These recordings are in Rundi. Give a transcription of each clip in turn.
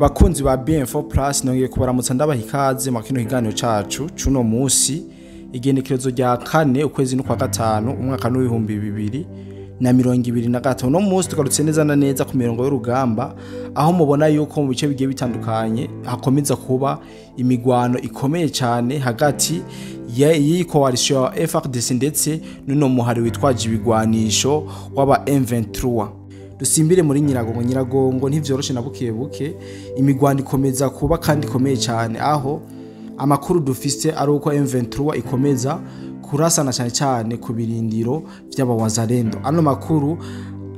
Bakunzi ba BM4 Plus nongeye kubaramutsa ndabaha ikaze mu kino kiganiro cacu cuno musi igenekerezo rya 4 ukwezi no kwa gatanu umwaka w'2025 no musi tugarutse neza na neza ku mirongo y'urugamba aho mubona yuko mu bice bigiye bitandukanye hakomeza kuba imigwano ikomeye cyane hagati y'iyi coalition ya FARDC ndetse n'uno muhari witwaje ibigwanisho w'aba M23. Dusimbire muri Nyiragongo ntivyoroshe na buke imigwano ikomeza kuba kandi ikomeye cyane aho amakuru dufise ari uko M23 ikomeza kurasana cyane ku birindiro vy'abawazarendo. Ano makuru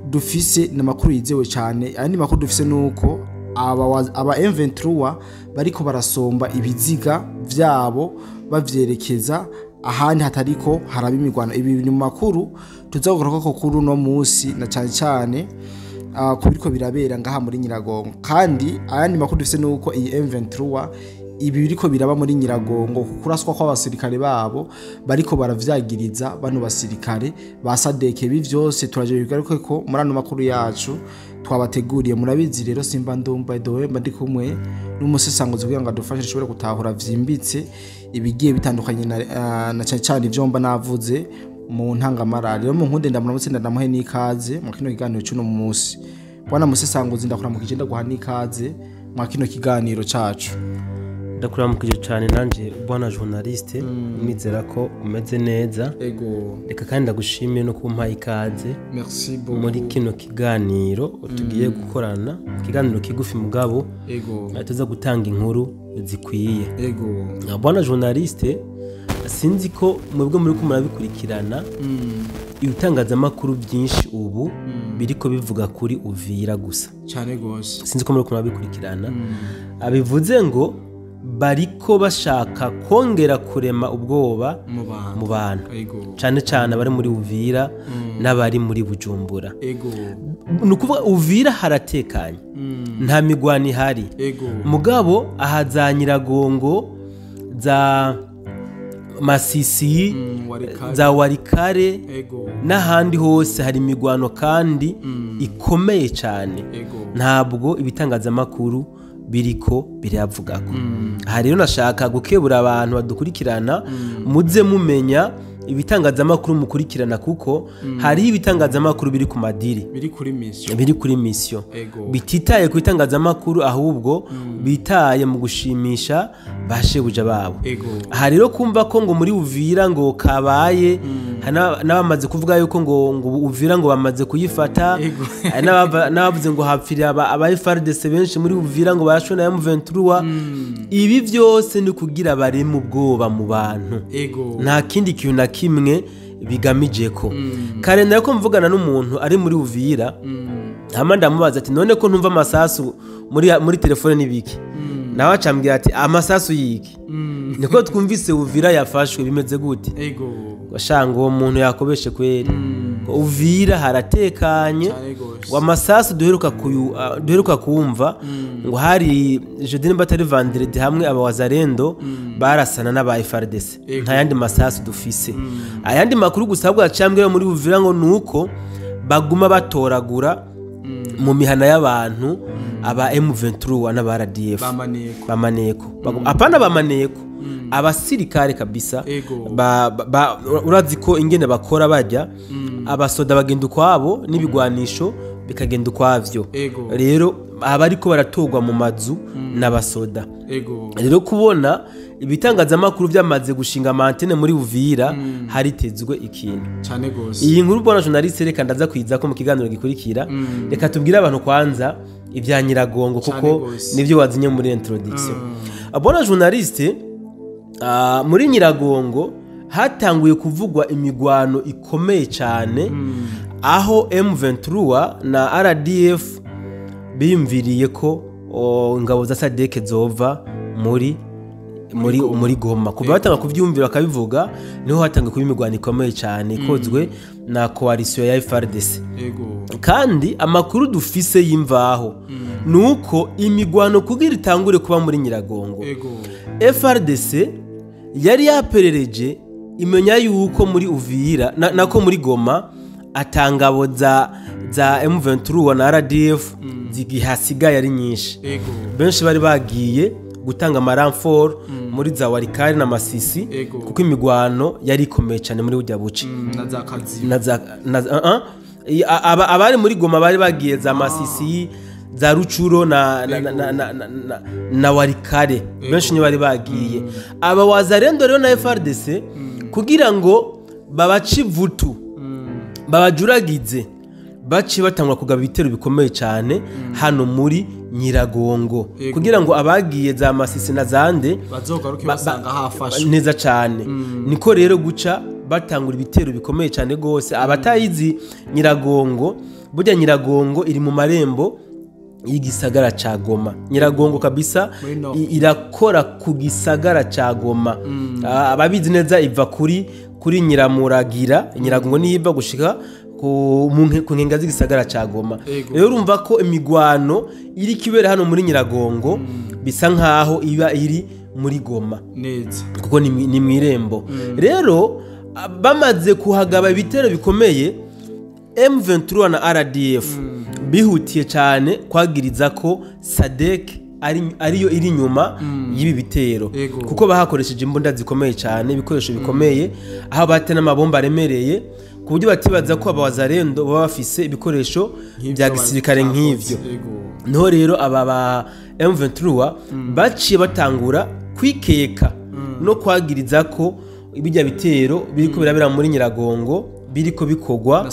dufise n'amakuru yizewe cyane, andi makuru dufise nuko aba M23 bariko barasomba ibiziga vyabo bavyerekeza ahandi hatariko haraba imigwano. Ibi ni makuru tuzagora ko kuri no musi na cyane kubiriko birabera ngaha muri Nyiragongo. Kandi ayandi makuru dufise nuko iyi M23 ibi biriko biraba muri Nyiragongo kuraswa kwa basirikare babo bariko baravyagiriza bano basirikare basadeke ibi vyose turaje bigaruke ko muri ano makuru yacu twabateguriye. Murabizi rero simba ndumva dowe ndi kumwe n'umusesanguzi kugira ngo adufashe ashobore gutahura vyimbitse ibigiye bitandukanye na cyane ivyomba navuze mu ntangamara. Rero mu nkunde ndamuramutse ndamuhe n'ikaze mu kino kiganiro cy'uno musi. Bwana musesanguzi ndakuramukije ndaguha n'ikaze mu kino kiganiro cacu. Ndakuramukije cyane nanje bwana journaliste, nizera ko umeze neza. Ego. Reka kandi ndagushimiye no kumpa ikaze. Merci beaucoup. Muri kino kiganiro tugiye gukorana, kiganiro kigufi mugabo. Ego. Tuza gutanga inkuru zikwiye. Ego. Bwana journaliste, sinzi ko mwebwe muri ko murabikurikirana ibitangazamakuru byinshi ubu biriko bivuga kuri Uvira gusa cyane gose. Sinzi ko muri ko murabikurikirana abivuze ngo bariko bashaka kongera kurema ubwoba mu bantu cyane abari muri Uvira n'abari muri Bujumbura. Nukuvuga Uvira haratekanye, nta migwani hari mugabo aha Nyiragongo za Masisi za Warikare n'ahandi hose hari imigwano kandi ikomeye cyane. Ntabwo ibitangazamakuru biriko biravugako. Aha rero nashaka gukebura abantu badukurikirana muze mumenya ibitangazamakuru mukurikirana kuko hari ibitangazamakuru biri ku madiri biri kuri mission bititaye ku bitangazamakuru ahubwo bitaye mu gushimisha bashebuja babo. Aha rero kumva ko ngo muri Uvira ngo kabaye n'abamaze kuvuga yuko ngo Uvira ngo bamaze kuyifata, n'abavuze ngo hapfiriye aba FARDC benshi muri Uvira ngo barashona M23. Ibi byose ni kugira bare mu bwoba mu bantu, nta kindi kintu na kimwe bigamije ko. Karenda ko mvugana n'umuntu ari muri Uvira hama ndamubaza ati none ko ntumva amasasu muri telefone nibiki, nawe acambwira ati amasasu yiki niko twumvise Uvira yafashwe bimeze gute. Washanga uwo muntu yakobeshe kweri. Uvira haratekanye, wamasasu duheruka kumva ngo hari jeudi batari vendredi hamwe abawazarendo barasana n'aba FARDC. Nta yandi masasu dufise. Ayandi makuru gusabwa acambwira muri Uvira ngo nuko baguma batoragura mu mihana y'abantu aba M23 n'aba RDF bamaneko. Apana bamaneko abasirikare kabisa. Urazi ko ingene bakora bajya abasoda bagenda kwabo n'ibigwanisho bikagenda kwavyo. Rero abariko baratogwa mu mazu n'abasoda. Rero kubona ibitangazamakuru byamaze gushinga amantene muri Uvira haritezwe ikintu cyane gose. Iyi nkuru bwana journaliste reka ndaza kwiza ko mu kiganiro gikurikira. Reka tubwire abantu kwanza ibya Nyiragongo kuko nivyo wazinye muri introduction. Bwana journaliste, muri Nyiragongo hatanguye kuvugwa imigwano ikomeye cyane aho M23 na RDF biyumviriye ko ingabo za Sadeke zova muri Goma. Kuva batanga kuvyumvira bakabivuga niho hatanga kuba imigwano ikomeye cyane ikozwe na coalition ya FARDC. Kandi amakuru dufise y'imvaho nuko imigwano kugira itangure kuba muri Nyiragongo FARDC yari yaperereje imenya yuko muri Uvira nako muri Goma atangabo za M23 na RDF zigihasigaye ari nyinshi. Benshi bari bagiye gutanga amaramfor muri za Warikari na Masisi kuko imigwano yari ikomeye cyane muri ujya buce abari muri Goma bari bagiye za Masisi za Rucuro na Warikare benshi bari bagiye aba wazarendo rero na FRDC kugira ngo babaci vutu babajuragize baci batangwa kugaba ibitero bikomeye cyane hano muri Nyiragongo kugira ngo abagiye za Masisi na zande bazogaruke basanga hafashwe neza cyane niko rero guca batangura ibitero bikomeye cyane gose abatayizi Nyiragongo burya Nyiragongo iri mu marembo y'igisagara ca Goma. Nyiragongo kabisa irakora ku gisagara ca Goma. Ababizi neza iva kuri Nyiramuragira. Nyiragongo ni iva gushika ku nkenga z'igisagara ca Goma. Rero urumva ko imigwano iri kibera hano muri Nyiragongo bisa nkaho iba iri muri Goma neza kuko ni mwirembo. Rero bamaze kuhagaba ibitero bikomeye M23 na RDF bihutiye cyane kwagiriza ko SADC ariyo iri nyuma y'ibi bitero kuko bahakoresheje imbunda zikomeye cyane ibikoresho bikomeye aho batena amabomba aremereye ku buryo batibaza ko abawazarendo baba bafise ibikoresho bya gisirikare nk'ivyo. Niho rero aba ba M23 baciye batangura kwikeka no kwagiriza ko ibijya bitero biriko birabera muri Nyiragongo biriko bikogwa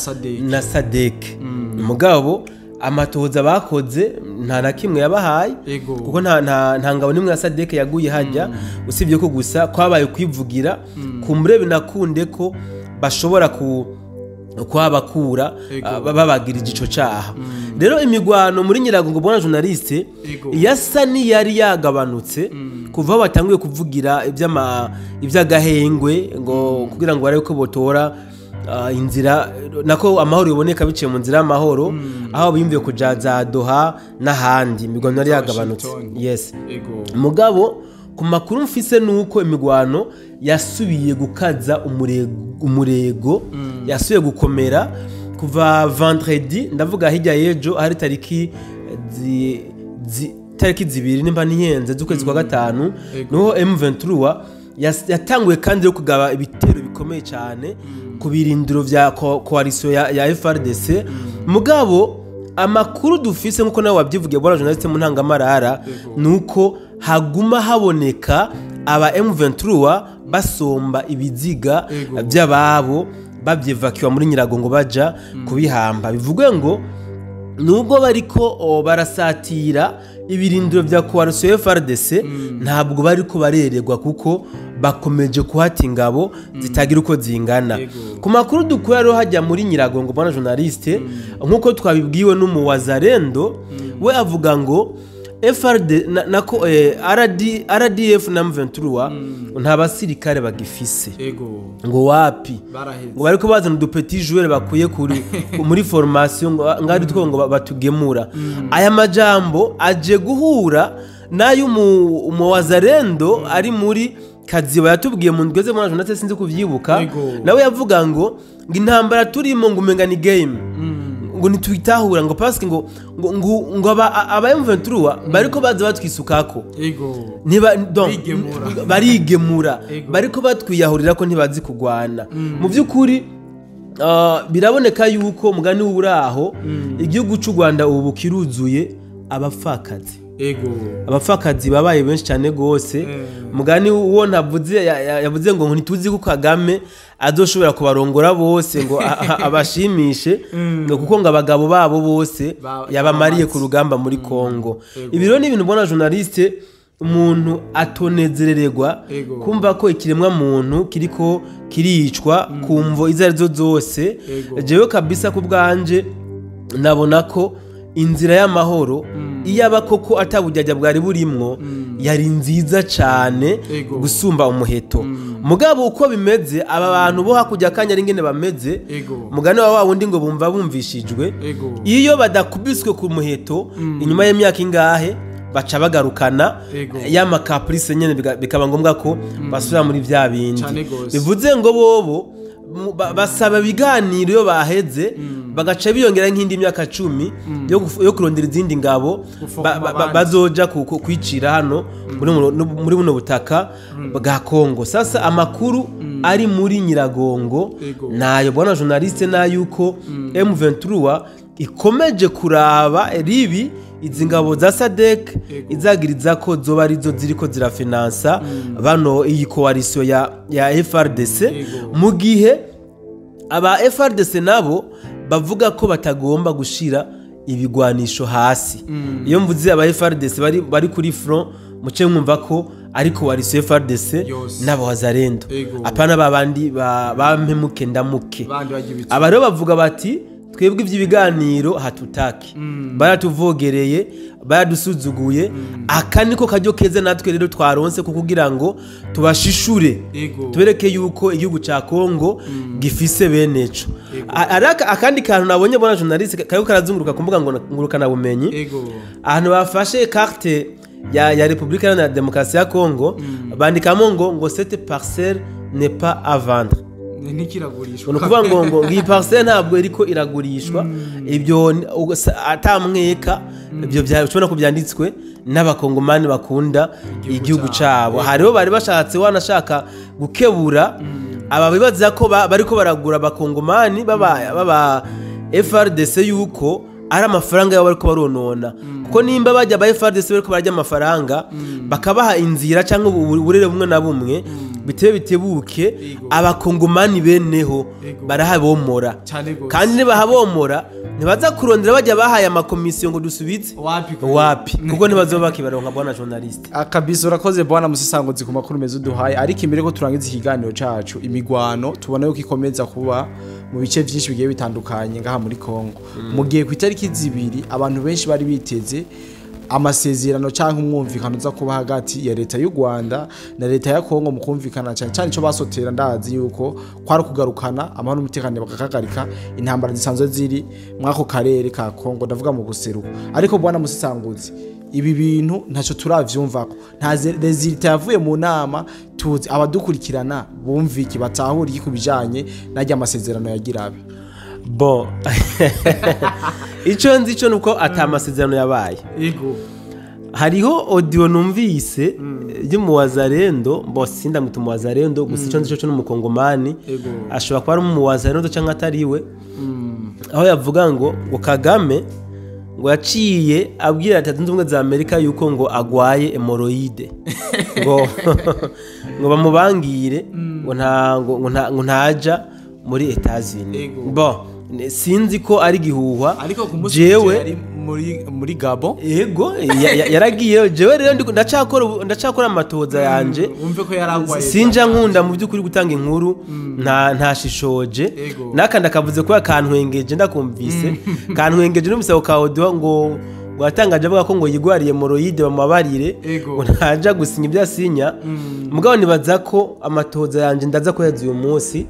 na SADC. Mugabo amatohoza bakoze nta na kimwe yabahaye kuko nta ngabo nimwe ya SADC yaguye hajya usibye ko gusa kwabaye kwivugira kumbre binakunde ko bashobora kwabakura babagirije ico caha. Rero imigwano muri Nyiragongo bona journaliste yasa ni yari yagabanutse kuva batanguye kuvugira ivy'agahengwe ngo kugira ngo bareko botora inzira nako amahoro yoboneka biciye mu nzira y'amahoro aho bimviye kujaza Doha n'ahandi imigwano yari yagabanutse. Yes mugabo ku makuru mfise nuko imigwano yasubiye gukaza umurego yasubiye gukomera kuva vendredi ndavuga hirya yejo hari tariki zibiri nimba nihenze z'ukwezi kwa gatanu niho M23 yatanguye kandi yo kugaba ibitero bikomeye cyane ku birindiro vya coalition ya FRDC. Mugabo amakuru dufise nkuko nawe wabyivugiye bora journaliste mu ntangamarara nuko haguma haboneka aba M23 basomba ibiziga vyababo babyevakiwa muri Nyiragongo baja kubihamba. Bivugwe ngo nubwo bariko barasatira ibirindiro vya coalition FRDC ntabwo bariko barererwa kuko bakomeje kuhata ingabo zitagira uko zingana. Ku makuru dukura rero hajya muri Nyiragongo bwana journaliste nkuko twabibwiwe n'umuwazarendo we avuga ngo nako RDF na M23 nta basirikare bagifise ngo wapi ngo bariko bazana du petit joueur bakuye muri formation ngari two ngo batugemura. Aya majambo aje guhura nayo umuwazarendo ari muri Kaziba yatubwiye mu ndweze mwana jonatse sinzi kuvyibuka nawe yavuga ngo intambara turimo ngo umenga ni game ngo nitwitahura ngo parce ngo aba M23 bariko baza batwisukako niba barigemura bariko batwiyahurira ko ntibazi kugwana mu byukuri biraboneka yuko mugani w'uraho igihugu cy'u Rwanda ubu kiruzuye abafakazi abafakazi babaye benshi cyane gose mugani uwo navuze yavuze ngo ntituzi ko Kagame azoshobora kubarongora bose ngo abashimishe ngo kuko ngo abagabo babo bose yabamariye ku rugamba muri Kongo. Ibiro ni ibintu bona journaliste umuntu atonezerererwa kumva ko ikiremwa muntu kiriko kiricwa kumvo izarizo zose. Jewe kabisa ku bwanje nabona ko inzira y'amahoro iyaba koko atabujyajya bwari burimwo yari nziza cyane gusumba umuheto. Mugabo uko bimeze aba bantu bo hakujya kanya ringene bameze mugane wa wundi ngo bumva bumvishijwe iyo badakubiswe ku muheto inyuma y'imyaka ingahe baca bagarukana y'ama caprice nyene bikaba ngombwa ko basubira muri vya bindi. Bivuze ngo bobo basaba ibiganiro iyo baheze bagaca biyongera nk'indi myaka 10 yo kurondera izindi ngabo bazoja kwicira hano muri buno butaka bwa Kongo. Sasa amakuru ari muri Nyiragongo nayo bwana journaliste na yuko M23 ikomeje kuraba ribi izi ngabo za SADC izagiriza ko zoba arizo ziriko zirafinansa bano iyi coalition ya FRDC mu gihe aba FRDC nabo bavuga ko batagomba gushira ibigwanisho hasi. Iyo mvuze aba FRDC bari kuri front muce mwumva ko ariko wari FRDC nabo wazarendo apana babandi bampemuke ndamuke aba rero bavuga bati twebwe iby'ibiganiro hatutaki baratuvogereye baradusuzuguye aka niko kajyo keze natwe rero twaronse kugira ngo tubashishure tubereke yuko igihugu ca Kongo gifise beneco. Araka akandi kantu nabonye bona journaliste kayo karazunguruka kumbuga ngo ngurukana bumenyi ahantu bafashe carte ya République ya Démocratie ya Congo bandikamo ngo cette parcelle n'est pas à vendre. Nikiragurishwa. Nukuvuga ngo iyi parcelle ntabwo iriko iragurishwa ibyo atamweka ibyo byashobora kubyanditswe n'abakongomani bakunda igihugu cabo. Hariho bari bashatse wanashaka gukebura ababibaza ko bariko baragura abakongomani baba FRDC yuko ari amafaranga yabo bariko baronona kuko nimba bajya ba FRDC bariko barajya amafaranga bakabaha inzira cyangwa uburere bumwe na bumwe bitebuke abakongomani beneho barahabomora kandi nibahabomora ntibaza kurondera bajya bahaye amakomisiyo ngo dusubize wapi kuko ntibazoba baronka bwana journaliste akabisa. Urakoze bwana musisangozi ku makuru meza duhaye ariko imbere ko turangiza ikiganiro cacu imigwano tubona yuko ikomeza kuba mu bice byinshi bigiye bitandukanye ngaha muri Kongo mu gihe ku itariki 2 abantu benshi bari biteze amasezerano cyangwa umwumvikano uza kuba hagati ya leta y'u Rwanda na leta ya Kongo mu kumvikana cyane cyo basotera ndazi yuko kwari kugarukana amahoro n'umutekano bakagarika intambara zisanzwe ziri mwako karere ka Kongo ndavuga mu guseruka. Ariko bwana musisanguzi ibi bintu ntacyo turavyumvako nta resultat yavuye mu nama tuzi abadukurikirana bumviki batahura iki kubijanye najya amasezerano yagirabe bon ico nzi cyo nuko atamasezerano yabaye yego. Hariho audio numvise y'umu wazarendo bosinda mutu mu wazarendo gusa ico nzi cyo n'umukongomani ashobora kuba ari mu wazarendo cyangwa atariwe aho yavuga ngo Kagame ngo yaciye abwira Leta Zunze Ubumwe za Amerika yuko ngo agwaye hemorrhoide ngo bamubangire ngo ntaja muri Etats-Unis. Bon sinzi ko ari gihuhwa jewe muri Gabo yego yaragiye jewe rero ndacakora amatoza yanje umve ko yaragwaye sinja nkunda mu byukuri gutanga inkuru nta shishoje nakanda kavuze ko yakantwengeje ndakumvise kantwengeje n'umusabo ka audio ngo watangaje avuga ko ngo yigwariye hemorrhoide bamubarire ngo ntaja gusinya ibyasinya mugabo nibaza ko amatoza yanje ndaza ko yazi uyu munsi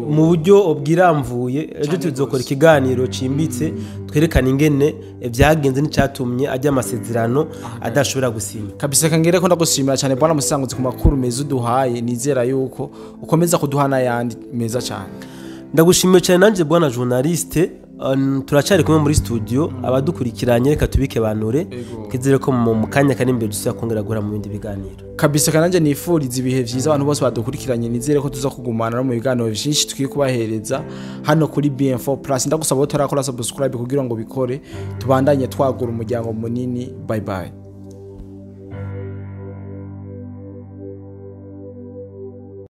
mu buryo obwiramvuye ejo tuzokora ikiganiro cimbitse twerekana ingene byagenze n'icyatumye ajya amasezerano adashobora gusinya kabisa. Kangere ko ndagushimira cyane bwana musisanguzi ku makuru meza duhaye nizera yuko ukomeza kuduhana yandi meza cyane. Ndagushimiye cyane nanje bwana journaliste turacari kumwe muri studio abadukurikiranye reka tubike banure kizere ko mu kanya kane imbere dusa kongera guhura mu bindi biganiro kabisa. Kananje nifuriza ibihe vyiza abantu bose badukurikiranye nizere ko tuza kugumana no mu biganiro byinshi twikubahereza hano kuri BM4+ ndagusaba utarakora subscribe kugira ngo bikore tubandanye twagura umuryango munini. Bye bye.